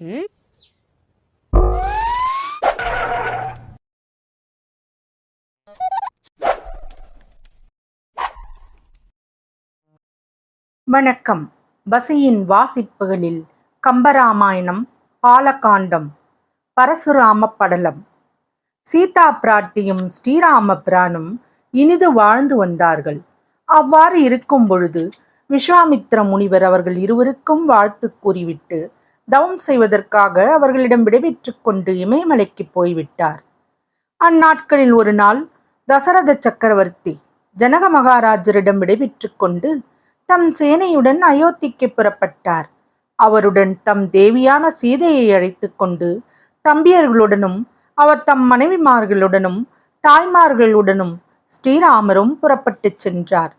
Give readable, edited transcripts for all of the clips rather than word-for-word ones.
ம் வணக்கம். பசியின் வாசிப்புகளில் கம்பராமாயணம், பாலகாண்டம், பரசுராம படலம். சீதா பிராட்டியும் ஸ்ரீராம பிரானும் இனிது வாழ்ந்து வந்தார்கள். அவ்வாறு இருக்கும் பொழுது விஸ்வாமித்திர முனிவர் அவர்கள் இருவருக்கும் வாழ்த்து கூறிவிட்டு தவம் செய்வதற்காக அவர்களிடம் விடைபெற்றுக் கொண்டு இமயமலைக்கு போய்விட்டார். அந்நாட்களில் ஒரு நாள் தசரத சக்கரவர்த்தி ஜனக மகாராஜரிடம் விடைபெற்றுக் கொண்டு தம் சேனையுடன் அயோத்திக்கு புறப்பட்டார். அவருடன் தம் தேவியான சீதையை அழைத்து கொண்டு தம்பியர்களுடனும் அவர் தம் மனைவிமார்களுடனும் தாய்மார்களுடனும் ஸ்ரீராமரும் புறப்பட்டுச் சென்றார்.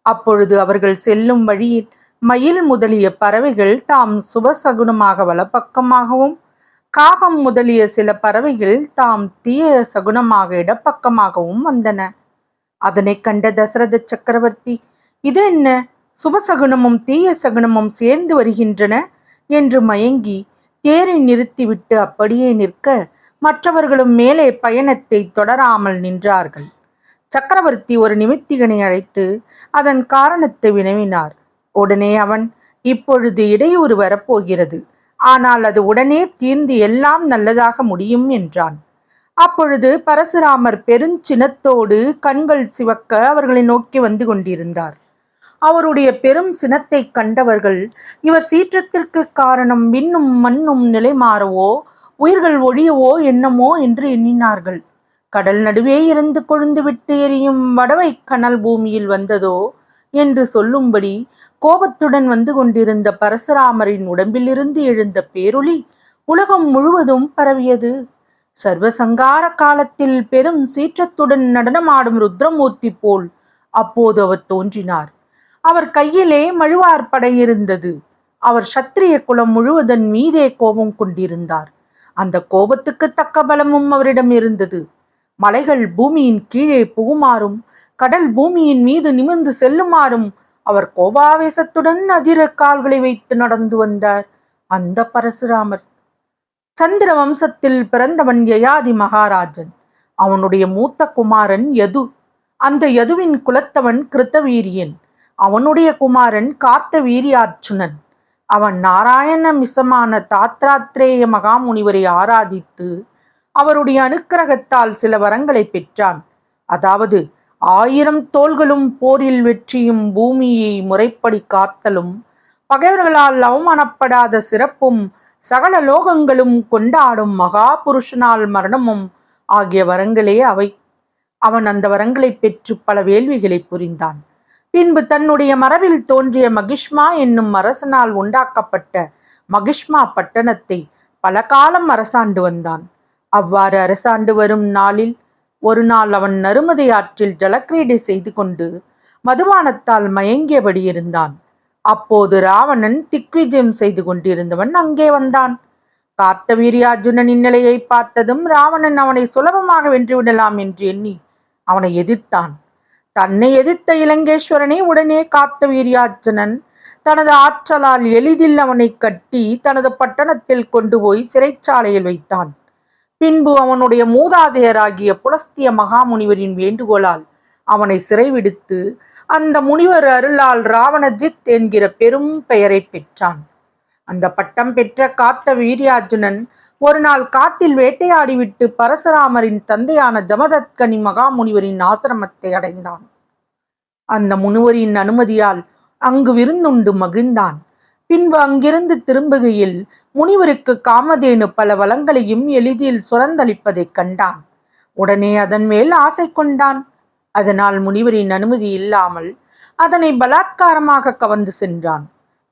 அப்பொழுது அவர்கள் செல்லும் வழியில் மயில் முதலிய பறவைகள் தாம் சுபசகுனமாக வலப்பக்கமாகவும், காகம் முதலிய சில பறவைகள் தாம் தீய சகுனமாக இடப்பக்கமாகவும் வந்தன. அதனை கண்ட தசரத சக்கரவர்த்தி, இது என்ன, சுபசகுனமும் தீய சகுனமும் சேர்ந்து வருகின்றன என்று மயங்கி தேரை நிறுத்திவிட்டு அப்படியே நிற்க மற்றவர்களும் மேலே பயணத்தை தொடராமல் நின்றார்கள். சக்கரவர்த்தி ஒரு நிமித்திகனை அழைத்து அதன் காரணத்தை வினவினார். உடனே அவன், இப்பொழுது இடையூறு வரப்போகிறது, ஆனால் அது உடனே தீர்ந்து எல்லாம் நல்லதாக முடியும் என்றான். அப்பொழுது பரசுராமர் பெருஞ்சினத்தோடு கண்கள் சிவக்க அவர்களை நோக்கி வந்து கொண்டிருந்தார். அவருடைய பெரும் சினத்தை கண்டவர்கள், இவர் சீற்றத்திற்கு காரணம் விண்ணும் மண்ணும் நிலை மாறவோ உயிர்கள் ஒழியவோ என்னமோ என்று எண்ணினார்கள். கடல் நடுவே இருந்து கொழுந்து விட்டு எரியும் வடவை கனல் பூமியில் வந்ததோ என்று சொல்லும்படி கோபத்துடன் வந்து கொண்டிருந்த பரசுராமரின் உடம்பிலிருந்து எழுந்த பேரொளி உலகம் முழுவதும் பரவியது. சர்வசங்கார காலத்தில் பெரும் சீற்றத்துடன் நடனமாடும் ருத்ரமூர்த்தி போல் அப்போது அவர் தோன்றினார். அவர் கையிலே மழுவார் படை இருந்தது. அவர் சத்திரிய குலம் முழுவதன் மீதே கோபம் கொண்டிருந்தார். அந்த கோபத்துக்கு தக்க பலமும் அவரிடம் இருந்தது. மலைகள் பூமியின் கீழே புகுமாறும், கடல் பூமியின் மீது நிமிர்ந்து செல்லுமாறும் அவர் கோபாவேசத்துடன் அதிர கால்களை வைத்து நடந்து வந்தார். அந்த பரசுராமர் சந்திர வம்சத்தில் பிறந்தவன் யயாதி மகாராஜன். அவனுடைய மூத்த குமாரன் யது. அந்த யதுவின் குலத்தவன் கிருத்தவீரியன். அவனுடைய குமாரன் கார்த்த வீரியார்ச்சுனன். அவன் நாராயண மிசமான தாத்ராத்ரேய மகாமுனிவரை ஆராதித்து அவருடைய அனுக்கிரகத்தால் சில வரங்களை பெற்றான். அதாவது 1000 தோள்களும், போரில் வெற்றியும், பூமியை முறைப்படி காத்தலும், பகைவர்களால் அவமானப்படாத சிறப்பும், சகல லோகங்களும் கொண்டாடும் மகா புருஷனால் மரணமும் ஆகிய வரங்களே அவை. அவன் அந்த வரங்களை பெற்று பல வேள்விகளை புரிந்தான். பின்பு தன்னுடைய மரபில் தோன்றிய மகிஷ்மா என்னும் அரசனால் உண்டாக்கப்பட்ட மகிஷ்மா பட்டணத்தை பல காலம் அரசாண்டு வந்தான். அவ்வாறு அரசாண்டு வரும் நாளில் ஒரு நாள் அவன் நருமதை ஆற்றில் ஜலக்கிரீடை செய்து கொண்டு மதுபானத்தால் மயங்கியபடி இருந்தான். அப்போது ராவணன் திக்விஜயம் செய்து கொண்டிருந்தவன் அங்கே வந்தான். கார்த்தவீரியார்ஜுனனின் நிலையை பார்த்ததும் ராவணன் அவனை சுலபமாக வென்றுவிடலாம் என்று எண்ணி அவனை எதிர்த்தான். தன்னை எதிர்த்த இலங்கேஸ்வரனை உடனே கார்த்தவீரியார்ஜுனன் தனது ஆற்றலால் எளிதில் அவனை கட்டி தனது பட்டணத்தில் கொண்டு போய் சிறைச்சாலையில் வைத்தான். பின்பு அவனுடைய மூதாதையராகிய புலஸ்திய மகாமுனிவரின் வேண்டுகோளால் அவனை சிறைவிடுத்து அந்த முனிவர் அருளால் ராவணஜித் என்கிற பெரும் பெயரை பெற்றான். அந்த பட்டம் பெற்ற கார்த்த வீரியார்ஜுனன் ஒரு நாள் காட்டில் வேட்டையாடிவிட்டு பரசுராமரின் தந்தையான ஜமதத்கனி மகாமுனிவரின் ஆசிரமத்தை அடைந்தான். அந்த முனிவரின் அனுமதியால் அங்கு விருந்துண்டு மகிழ்ந்தான். பின்பு அங்கிருந்து திரும்புகையில் முனிவருக்கு காமதேனு பல வளங்களையும் எளிதில் சுரந்தளிப்பதைக் கண்டான். உடனே அதன் மேல் ஆசை கொண்டான். அதனால் முனிவரின் அனுமதி இல்லாமல் அதனை பலாத்காரமாக கவர்ந்து சென்றான்.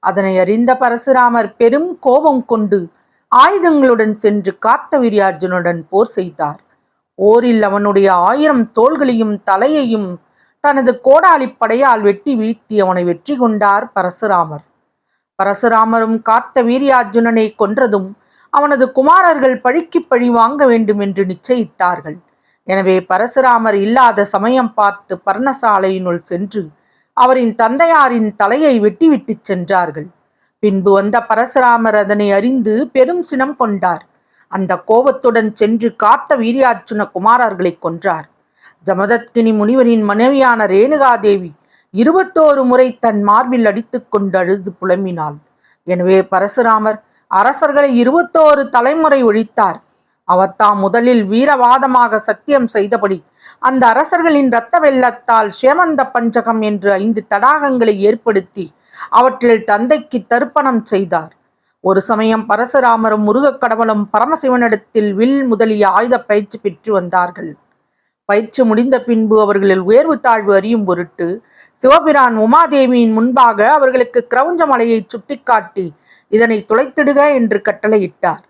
அதனை அறிந்த பரசுராமர் பெரும் கோபம் கொண்டு ஆயுதங்களுடன் சென்று கார்த்தவீரியார்ஜுனுடன் போர் செய்தார். போரில் அவனுடைய 1000 தோள்களையும் தலையையும் தனது கோடாலி படையால் வெட்டி வீழ்த்தி அவனை வெற்றி கொண்டார் பரசுராமர். பரசுராமரும் கார்த்த வீரியார்ஜுனனை கொன்றதும் அவனது குமாரர்கள் பழிக்கு பழி வாங்க வேண்டும் என்று நிச்சயித்தார்கள். எனவே பரசுராமர் இல்லாத சமயம் பார்த்து பர்ணசாலையினுள் சென்று அவரின் தந்தையாரின் தலையை வெட்டிவிட்டு சென்றார்கள். பின்பு வந்த பரசுராமர் அதனை அறிந்து பெரும் சினம் கொண்டார். அந்த கோபத்துடன் சென்று காத்த வீரியார்ஜுன குமாரர்களை கொன்றார். ஜமதக்கினி முனிவரின் மனைவியான ரேணுகாதேவி 21 முறை தன் மார்பில் அடித்துக் கொண்டு அழுது புலம்பினாள். எனவே பரசுராமர் அரசர்களை 21 தலைமுறை ஒழித்தார். அவர் தாம் முதலில் வீரவாதமாக சத்தியம் செய்தபடி அந்த அரசர்களின் இரத்த வெள்ளத்தால் சேமந்த பஞ்சகம் என்று 5 தடாகங்களை ஏற்படுத்தி அவற்றில் தந்தைக்கு தர்ப்பணம் செய்தார். ஒரு சமயம் பரசுராமரும் முருகக் கடவுளும் பரமசிவனிடத்தில் வில் முதலிய ஆயுத பயிற்சி பெற்று வந்தார்கள். பயிற்சி முடிந்த பின்பு அவர்களில் உயர்வு தாழ்வு அறியும் பொருட்டு சிவபிரான் உமாதேவியின் முன்பாக அவர்களுக்கு கிரௌஞ்ச மலையை சுட்டிக்காட்டி இதனை துளைத்திடுக என்று கட்டளையிட்டார்.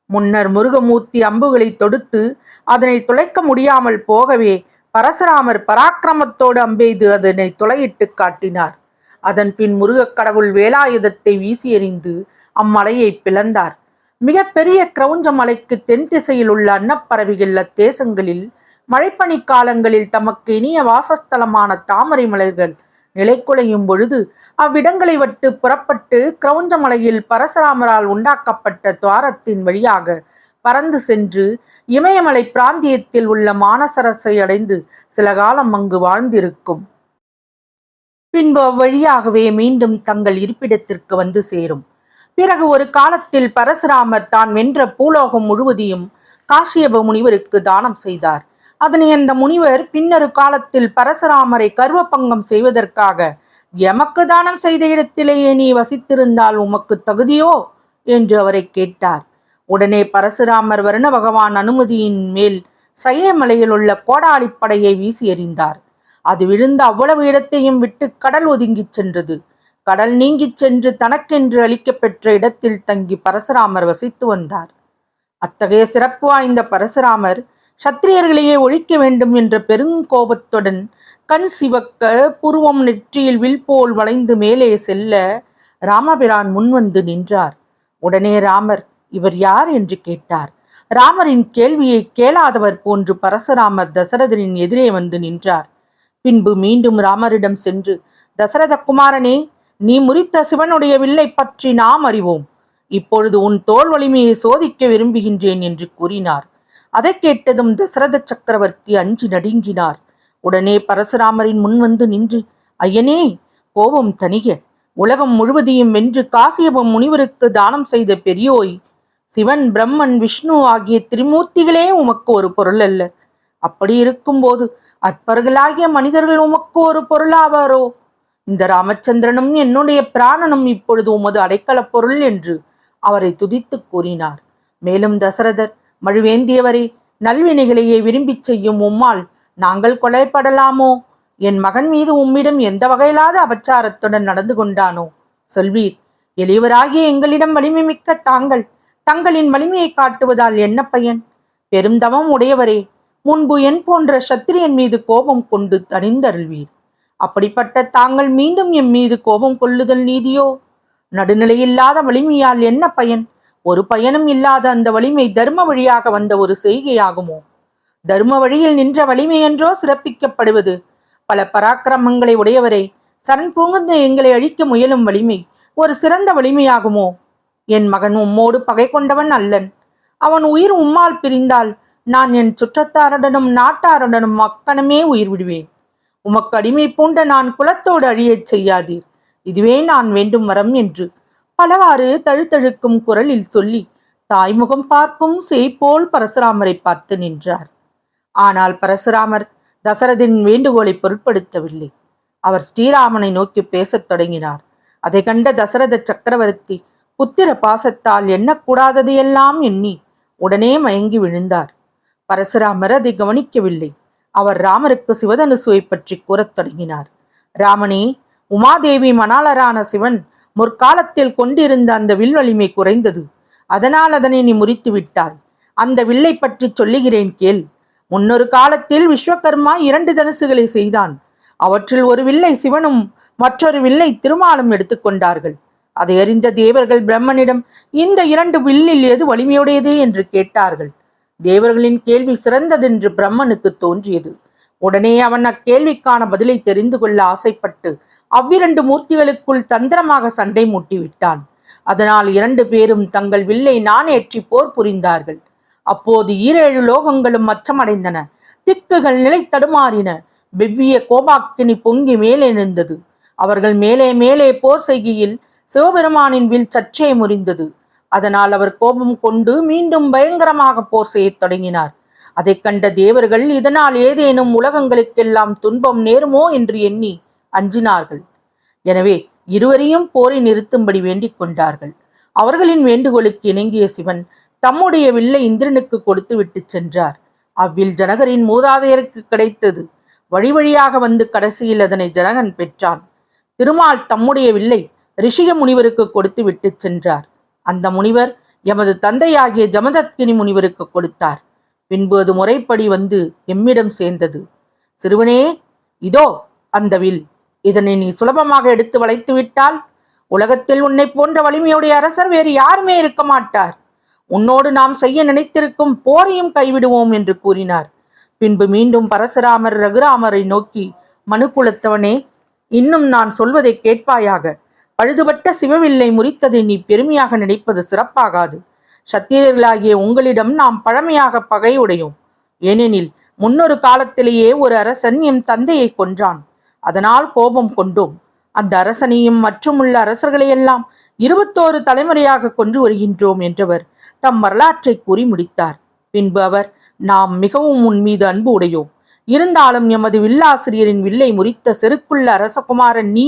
முன்னர் முருகமூர்த்தி அம்புகளை தொடுத்து அதனை துளைக்க முடியாமல் போகவே பரசுராமர் பராக்கிரமத்தோடு அம்பெய்து அதனை துளையிட்டு காட்டினார். அதன் பின் முருகக் கடவுள் வேலாயுதத்தை வீசி எறிந்து அம்மலையை பிளந்தார். மிக பெரிய கிரௌஞ்ச மலைக்கு தென் திசையில் உள்ள அன்னப்பறவைகள் அத்தேசங்களில் மழைப்பனி காலங்களில் தமக்கு இனிய வாசஸ்தலமான தாமரை மலர்கள் நிலைக்குலையும் பொழுது அவ்விடங்களை விட்டு புறப்பட்டு கிரௌஞ்ச மலையில் பரசுராமரால் உண்டாக்கப்பட்ட துவாரத்தின் வழியாக பறந்து சென்று இமயமலை பிராந்தியத்தில் உள்ள மானசரசை அடைந்து சில காலம் அங்கு வாழ்ந்திருக்கும். பின்பு அவ்வழியாகவே மீண்டும் தங்கள் இருப்பிடத்திற்கு வந்து சேரும். பிறகு ஒரு காலத்தில் பரசுராமர் தான் வென்ற பூலோகம் முழுவதையும் காசியப முனிவருக்கு தானம் செய்தார். அதனை அந்த முனிவர் பின்னொரு காலத்தில் பரசுராமரை கர்வபங்கம் செய்வதற்காக, எமக்கு தானம் செய்த இடத்திலேயே நீ வசித்திருந்தால் உமக்கு தகுதியோ என்று அவரை கேட்டார். உடனே பரசுராமர் வருண பகவான் அனுமதியின் மேல் சையமலையில் உள்ள கோடாலிப்படையை வீசி எறிந்தார். அது விழுந்த அவ்வளவு இடத்தையும் விட்டு கடல் ஒதுங்கிச் சென்றது. கடல் நீங்கிச் சென்று தனக்கென்று அளிக்கப்பெற்ற இடத்தில் தங்கி பரசுராமர் வசித்து வந்தார். அத்தகைய சிறப்பு வாய்ந்த பரசுராமர் சத்திரியர்களையே ஒழிக்க வேண்டும் என்ற பெருங்கோபத்துடன் கண் சிவக்க புருவம் நெற்றியில் வில் போல் வளைந்து மேலே செல்ல ராமபிரான் முன்வந்து நின்றார். உடனே ராமர், இவர் யார் என்று கேட்டார். ராமரின் கேள்வியை கேளாதவர் போன்று பரசுராமர் தசரதரின் எதிரே வந்து நின்றார். பின்பு மீண்டும் ராமரிடம் சென்று, தசரத குமாரனே, நீ முறித்த சிவனுடைய வில்லை பற்றி நாம் அறிவோம். இப்பொழுது உன் தோல் வலிமையை சோதிக்க விரும்புகின்றேன் என்று கூறினார். அதை கேட்டதும் தசரத சக்கரவர்த்தி அஞ்சி நடுங்கினார். உடனே பரசுராமரின் முன் வந்து நின்று, ஐயனே, கோபம் தணிக. உலகம் முழுவதையும் வென்று காசியப முனிவருக்கு தானம் செய்த பெரியோய், சிவன், பிரம்மன், விஷ்ணு ஆகிய திரிமூர்த்திகளே உமக்கு ஒரு பொருள் அல்ல. அப்படி இருக்கும்போது அற்பர்களாகிய மனிதர்கள் உமக்கு ஒரு பொருளாவாரோ? இந்த ராமச்சந்திரனும் என்னுடைய பிராணனும் இப்பொழுது உமது அடைக்கல பொருள் என்று அவரை துதித்து கூறினார். மேலும் தசரதர், மழுவேந்தியவரே, நல்வினைகளையே விரும்பிச் செய்யும் உம்மால் நாங்கள் கொலைப்படலாமோ? என் மகன் மீது உம்மிடம் எந்த வகையிலாத அபச்சாரத்துடன் நடந்து கொண்டானோ சொல்வீர். எளியவராகிய எங்களிடம் வலிமை மிக்க தாங்கள் தங்களின் வலிமையை காட்டுவதால் என்ன பயன்? பெருந்தவம் உடையவரே, முன்பு என் போன்ற சத்திரியன் மீது கோபம் கொண்டு தணிந்தருள்வீர். அப்படிப்பட்ட தாங்கள் மீண்டும் எம் மீது கோபம் கொள்ளுதல் நீதியோ? நடுநிலையில்லாத வலிமையால் என்ன பயன்? ஒரு பயனும் இல்லாத அந்த வலிமை தர்ம வழியாக வந்த ஒரு செய்கையாகுமோ? தர்ம வழியில் நின்ற வலிமை என்றோ சிறப்பிக்கப்படுவது? பல பராக்கிரமங்களை உடையவரை, சரண் புகுந்த எங்களை அழிக்க முயலும் வலிமை ஒரு சிறந்த வலிமையாகுமோ? என் மகன் உம்மோடு பகை கொண்டவன் அல்லன். அவன் உயிர் உம்மால் பிரிந்தால் நான் என் சுற்றத்தாருடனும் நாட்டாருடனும் அக்கணமே உயிர் விடுவேன். உமக்கு அடிமை பூண்ட நான் குலத்தோடு அழியச் செய்யாதீர். இதுவே நான் வேண்டும் வரம் என்று பலவாறு தழுத்தழுக்கும் குரலில் சொல்லி தாய்முகம் பார்க்கும் சேய்போல் பரசுராமரை பார்த்து நின்றார். ஆனால் பரசுராமர் தசரதின் வேண்டுகோளை பொருட்படுத்தவில்லை. அவர் ஸ்ரீராமனை நோக்கி பேசத் தொடங்கினார். அதை கண்ட தசரத சக்கரவர்த்தி புத்திர பாசத்தால் எண்ணக்கூடாததையெல்லாம் எண்ணி உடனே மயங்கி விழுந்தார். பரசுராமர் அதை கவனிக்கவில்லை. அவர் ராமருக்கு சிவதனுசுவை பற்றி கூறத் தொடங்கினார். ராமனே, உமாதேவி மணாளரான சிவன் முற்காலத்தில் கொண்டிருந்த அந்த வில் வலிமை குறைந்தது. அதனால் அதனை நீ முறித்து விட்டாய். அந்த வில்லை பற்றி சொல்லுகிறேன் கேள். முன்னொரு காலத்தில் விஸ்வகர்மா 2 தனுசுகளை செய்தான். அவற்றில் ஒரு வில்லை சிவனும் மற்றொரு வில்லை திருமாலும் எடுத்துக்கொண்டார்கள். அதை அறிந்த தேவர்கள் பிரம்மனிடம், இந்த 2 வில்லில் எது வலிமையுடையது என்று கேட்டார்கள். தேவர்களின் கேள்வி சிறந்ததென்று பிரம்மனுக்கு தோன்றியது. உடனே அவன் அக்கேள்விக்கான பதிலை தெரிந்து கொள்ள ஆசைப்பட்டு அவ்விரண்டு மூர்த்திகளுக்குள் தந்திரமாக சண்டை மூட்டிவிட்டான். அதனால் 2 பேரும் தங்கள் வில்லை நாணேற்றி போர் புரிந்தார்கள். அப்போது 7 லோகங்களும் அச்சமடைந்தன. திக்குகள் நிலை தடுமாறின. வெவ்விய கோபாக்கினி பொங்கி மேலே நின்றது. அவர்கள் மேலே மேலே போர் செய்கையில் சிவபெருமானின் வில் சற்றே முறிந்தது. அதனால் அவர் கோபம் கொண்டு மீண்டும் பயங்கரமாக போர் செய்யத் தொடங்கினார். அதை கண்ட தேவர்கள் இதனால் ஏதேனும் உலகங்களுக்கெல்லாம் துன்பம் நேருமோ என்று எண்ணி அஞ்சினார்கள். எனவே இருவரையும் போரை நிறுத்தும்படி வேண்டிக் கொண்டார்கள். அவர்களின் வேண்டுகோளுக்கு இணங்கிய சிவன் தம்முடைய வில்லை இந்திரனுக்கு கொடுத்து விட்டு சென்றார். அவ்வில் ஜனகரின் மூதாதையருக்கு கிடைத்தது. வழி வழியாக வந்து கடைசியில் அதனை ஜனகன் பெற்றான். திருமால் தம்முடைய வில்லை ரிஷிக முனிவருக்கு கொடுத்து விட்டு சென்றார். அந்த முனிவர் எமது தந்தையாகிய ஜமதக்கினி முனிவருக்கு கொடுத்தார். பின்பு அது முறைப்படி வந்து எம்மிடம் சேர்ந்தது. சிறுவனே, இதோ அந்த வில். இதனை நீ சுலபமாக எடுத்து வளைத்து விட்டால் உலகத்தில் உன்னை போன்ற வலிமையுடைய அரசர் வேறு யாருமே இருக்க மாட்டார். உன்னோடு நாம் செய்ய நினைத்திருக்கும் போரையும் கைவிடுவோம் என்று கூறினார். பின்பு மீண்டும் பரசுராமர் ரகுராமரை நோக்கி, மனுக்குலத்தவனே, இன்னும் நான் சொல்வதை கேட்பாயாக. பழுதுபட்ட சிவவில்லை முறித்ததை நீ பெருமையாக நினைப்பது சிறப்பாகாது. சத்திரியர்களாகிய உங்களிடம் நாம் பழமையாக பகையுடையோம். ஏனெனில் முன்னொரு காலத்திலேயே ஒரு அரசன் எம் தந்தையை கொன்றான். அதனால் கோபம் கொண்டோம். அந்த அரசனையும் மற்றுமுள்ள அரசர்களையெல்லாம் 21 தலைமுறையாக கொன்று வருகின்றோம் என்றவர் தம் வரலாற்றை கூறி முடித்தார். பின்பு அவர், நாம் மிகவும் உன் மீது அன்பு உடையோம். இருந்தாலும் எமது வில்லாசிரியரின் வில்லை முறித்த செருக்குள்ள அரசகுமாரன் நீ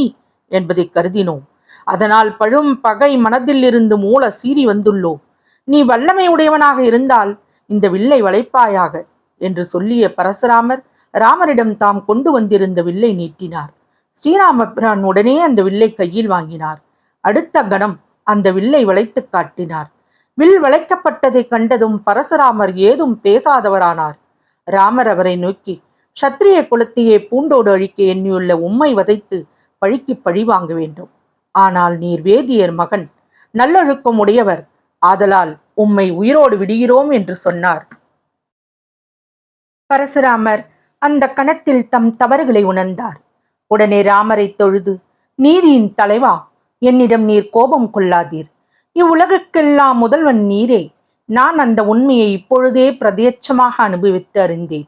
என்பதை கருதினோம். அதனால் பழும் பகை மனதில் இருந்து மூல சீறி வந்துள்ளோம். நீ வல்லமை உடையவனாக இருந்தால் இந்த வில்லை வளைப்பாயாக என்று சொல்லிய பரசுராமர் ராமரிடம் தாம் கொண்டு வந்திருந்த வில்லை நீட்டினார். ஸ்ரீராமபிரான் உடனே அந்த வில்லை கையில் வாங்கினார். அடுத்த கணம் அந்த வில்லை வளைத்து காட்டினார். வில் வளைக்கப்பட்டதை கண்டதும் பரசுராமர் ஏதும் பேசாதவரானார். ராமர் அவரை நோக்கி, சத்திரிய குலத்தையே பூண்டோடு அழிக்க எண்ணியுள்ள உம்மை வதைத்து பழிக்கு பழி வாங்க வேண்டும். ஆனால் நீர் வேதியர் மகன், நல்லொழுக்கம் உடையவர். ஆதலால் உம்மை உயிரோடு விடுகிறோம் என்று சொன்னார். பரசுராமர் அந்த கணத்தில் தம் தவறுகளை உணர்ந்தார். உடனே ராமரை தொழுது, நீதியின் தலைவா, என்னிடம் நீர் கோபம் கொள்ளாதீர். இவ்வுலகுக்கெல்லாம் முதல்வன் நீரே. நான் அந்த உண்மையை இப்பொழுதே பிரத்யட்சமாக அனுபவித்து அறிந்தேன்.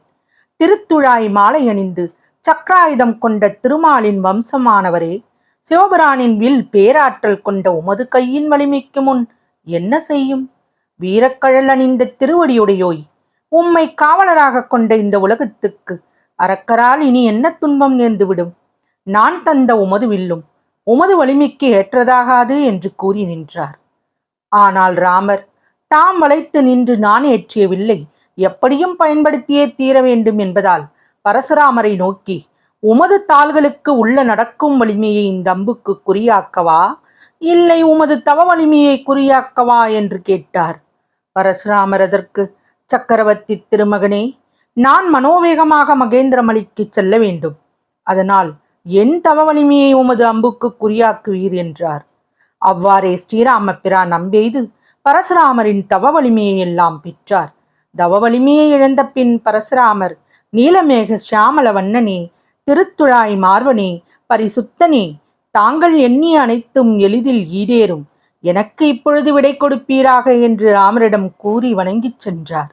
திருத்துழாய் மாலை அணிந்து சக்கராயுதம் கொண்ட திருமாலின் வம்சமானவரே, சிவபிரானின் வில் பேராற்றல் கொண்ட உமது கையின் வலிமைக்கு முன் என்ன செய்யும்? வீரக்கழல் அணிந்த திருவடியுடையோய், உம்மை காவலராக கொண்ட இந்த உலகத்துக்கு அரக்கரால் இனி என்ன துன்பம் நேர்ந்துவிடும்? நான் தந்த உமது வில்லும் உமது வலிமைக்கு ஏற்றதாகாது என்று கூறி நின்றார். ஆனால் ராமர் தாம் வளைத்து நின்று நான் ஏற்றிய வில்லை எப்படியும் பயன்படுத்தியே தீர வேண்டும் என்பதால் பரசுராமரை நோக்கி, உமது தாள்களுக்கு உள்ள நடக்கும் வலிமையை இந்த அம்புக்கு குறியாக்கவா, இல்லை உமது தவ வலிமையை குறியாக்கவா என்று கேட்டார். பரசுராமர் அதற்கு, சக்கரவர்த்தி திருமகனே, நான் மனோவேகமாக மகேந்திரமலைக்கு செல்ல வேண்டும். அதனால் என் தவ வலிமையை உமது அம்புக்கு குறியாக்குவீர் என்றார். அவ்வாறே ஸ்ரீராம பிரான் அம்பெய்து பரசுராமரின் தவ வலிமையை எல்லாம் பெற்றார். தவ வலிமையை இழந்த பின் பரசுராமர், நீலமேக சியாமல வண்ணனே, திருத்துழாய் மார்வனே, பரிசுத்தனே, தாங்கள் எண்ணிய அனைத்தும் எளிதில் ஈடேறும். எனக்கு இப்பொழுது விடை கொடுப்பீராக என்று ராமரிடம் கூறி வணங்கிச் சென்றார்.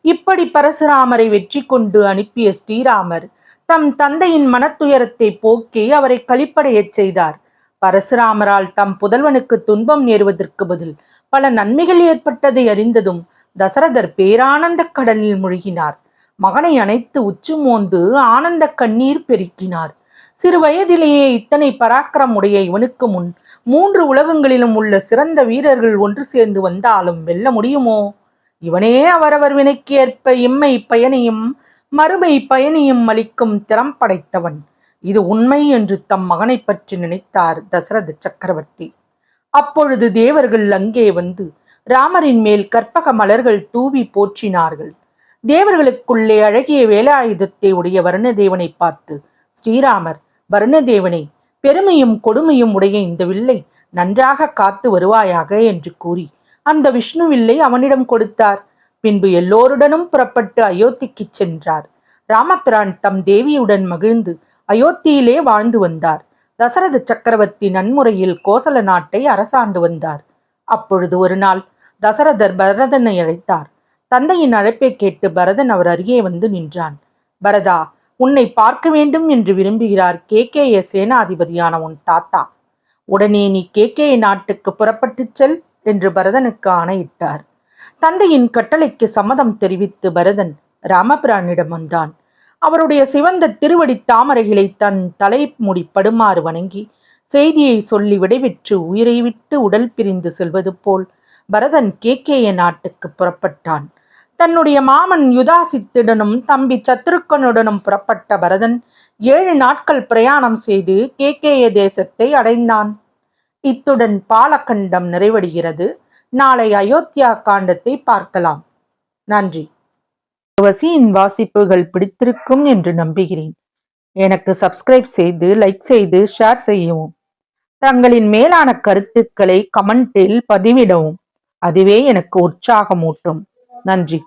இப்படி பரசுராமரை வெற்றி கொண்டு அனுப்பிய ஸ்ரீராமர் தம் தந்தையின் மனத்துயரத்தை போக்கி அவரை களிப்படையச் செய்தார். பரசுராமரால் தம் புதல்வனுக்கு துன்பம் நேருவதற்கு பதில் பல நன்மைகள் ஏற்பட்டதை அறிந்ததும் தசரதர் பேரானந்த கடலில் மூழ்கினார். மகனை அணைத்து உச்சி மோந்து ஆனந்த கண்ணீர் பெருக்கினார். சிறு வயதிலேயே இத்தனை பராக்கிரம் உடைய இவனுக்கு முன் 3 உலகங்களிலும் உள்ள சிறந்த வீரர்கள் ஒன்று சேர்ந்து வந்தாலும் வெல்ல முடியுமோ? இவனே அவரவர் வினைக்கு ஏற்ப இம்மை பயனையும் மறுமை பயனையும் அளிக்கும் திறம் படைத்தவன். இது உண்மை என்று தம் மகனை பற்றி நினைத்தார் தசரத சக்கரவர்த்தி. அப்பொழுது தேவர்கள் அங்கே வந்து ராமரின் மேல் கற்பக மலர்கள் தூவி போற்றினார்கள். தேவர்களுக்குள்ளே அழகிய வேலாயுதத்தை உடைய வருணதேவனை பார்த்து ஸ்ரீராமர், வருணதேவனை, பெருமையும் கொடுமையும் உடைய இந்த வில்லை நன்றாக காத்து வருவாயாக என்று கூறி அந்த விஷ்ணுவில்லை அவனிடம் கொடுத்தார். பின்பு எல்லோருடனும் புறப்பட்டு அயோத்திக்கு சென்றார். ராமபிரான் தம் தேவியுடன் மகிழ்ந்து அயோத்தியிலே வாழ்ந்து வந்தார். தசரத சக்கரவர்த்தி நன்முறையில் கோசல நாட்டை அரசாண்டு வந்தார். அப்பொழுது ஒரு நாள் தசரதர் பரதனை அழைத்தார். தந்தையின் அழைப்பை கேட்டு பரதன் அவர் அருகே வந்து நின்றான். பரதா, உன்னை பார்க்க வேண்டும் என்று விரும்புகிறார் கேகேய சேனாதிபதியான உன் தாத்தா. உடனே நீ கேகேய நாட்டுக்கு புறப்பட்டுச் செல் என்று பரதனுக்கு ஆணையிட்டார். தந்தையின் கட்டளைக்கு சம்மதம் தெரிவித்து பரதன் ராமபிரானிடம் வந்தான். அவருடைய சிவந்த திருவடி தாமரைகளை தன் தலைமுடி படுமாறு வணங்கி செய்தியை சொல்லி விடைபெற்று உயிரை விட்டு உடல் பிரிந்து செல்வது போல் பரதன் கேகேய நாட்டுக்கு புறப்பட்டான். தன்னுடைய மாமன் யுதாசித்துடனும் தம்பி சத்ருக்கனுடனும் புறப்பட்ட பரதன் 7 நாட்கள் பிரயாணம் செய்து கேகேய தேசத்தை அடைந்தான். இத்துடன் பாலகண்டம் நிறைவடைகிறது. நாளை அயோத்தியா காண்டத்தை பார்க்கலாம். நன்றி. வசியின் வாசிப்புகள் பிடித்திருக்கும் என்று நம்புகிறேன். எனக்கு சப்ஸ்கிரைப் செய்து, லைக் செய்து, ஷேர் செய்யவும். தங்களின் மேலான கருத்துக்களை கமெண்டில் பதிவிடவும். அதுவே எனக்கு உற்சாகமூட்டும். நன்றி.